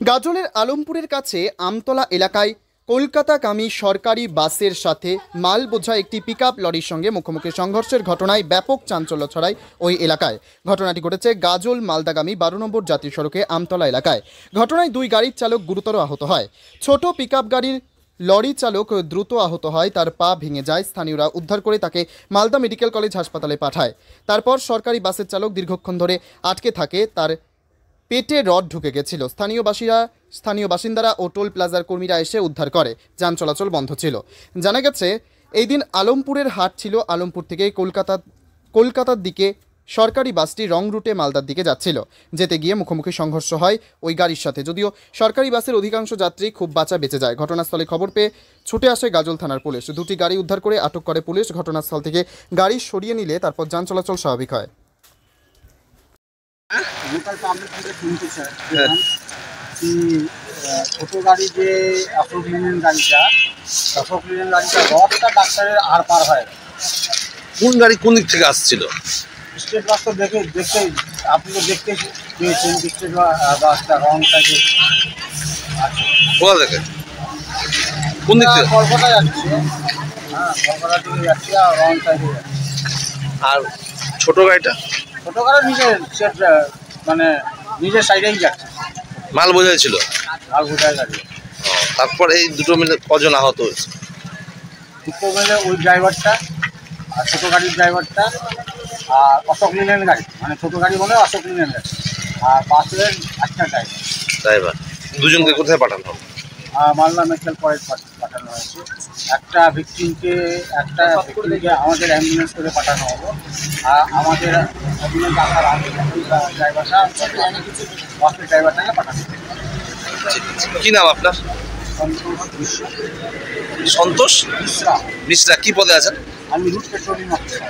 গাজলের আলমপুরের কাছে আমতলা এলাকায় কলকাতাগামী সরকারি বাসের সাথে মাল বোঝা একটি পিকআপ লরির সঙ্গে মুখোমুখি সংঘর্ষের ঘটনায় ব্যাপক চাঞ্চল্য ছড়ায় ওই এলাকায়। ঘটনাটি ঘটেছে গাজল মালদাগামী 12 নম্বর জাতীয় সড়কে আমতলা এলাকায়। ঘটনায় দুই গাড়ির চালক গুরুতর আহত হয়। ছোট পিকআপ গাড়ির লরি চালক দ্রুত আহত হয়, তার পা ভেঙে যায়। স্থানীয়রা উদ্ধার করে তাকে মালদা মেডিকেল কলেজ হাসপাতালে পাঠায়। তারপর সরকারি বাসের চালক দীর্ঘক্ষণ ধরে আটকে থাকে, তার পেটে রড ঢুকে গেছিল। স্থানীয় বাসিন্দারা ও টোল প্লাজার কর্মীরা এসে উদ্ধার করে। যান চলাচল বন্ধ ছিল। জানা গেছে এই দিন আলমপুরের হাট ছিল। আলমপুর থেকে কলকাতার দিকে সরকারি বাসটি রং রুটে মালদার দিকে যাচ্ছিল। যেতে গিয়ে মুখোমুখি সংঘর্ষ হয় ওই গাড়ির সাথে। যদিও সরকারি বাসের অধিকাংশ যাত্রী খুব বাঁচা বেঁচে যায়। ঘটনাস্থলে খবর পেয়ে ছুটে আসে গাজল থানার পুলিশ। দুটি গাড়ি উদ্ধার করে আটক করে পুলিশ। ঘটনাস্থল থেকে গাড়ি সরিয়ে নিলে তারপর যান চলাচল স্বাভাবিক হয়। ছোট গাড়ি যে অশোক লেনের গাড়িটা রডটা ডাক্তারের আর পার হয়। কোন গাড়ি কোন দিক থেকে আসছিল? স্টেট বাস তো দেখতে আপনি তো দেখতে পেয়েছেন, স্টেট বাসটা রং সাইডে কোথা থেকে কোন দিক থেকে? কলকাতা যাচ্ছে। হ্যাঁ, কলকাতা থেকে যাচ্ছে আর রং সাইডে যাচ্ছে। আর ছোট গাড়িটা? ছোট গাড়ি মানে নিজের সাইডেই যাচ্ছে। মাল বোঝাই ছিল? মাল বোঝাই গাড়ি। তারপর এই দুটো মিলে কজন আহত হয়েছে? দুটো মিলে ওই ড্রাইভারটা আর ছোট গাড়ির ড্রাইভারটা আর অশোক লেনের গাড়ি, মানে ছোট গাড়ি বলে অশোক লেনের গাড়ি, আর বাসের একটা ড্রাইভার। দুজনকে কোথায় পাঠানো হবে? মালদা মেডিকেল কলেজ পাঠানো হয়েছে। একটা ভিকটিমকে আমাদের অ্যাম্বুলেন্স করে পাঠানো হলো। আর আমাদের অ্যাম্বুলেন্স আসার আগে ড্রাইভারটা বাসের ড্রাইভারটাকে পাঠানো হবে। কি নাম আপনার? সন্তোষ মিশ্রা। কি পদে আছেন? আমি রুট পেট্রোলিং অফিসার।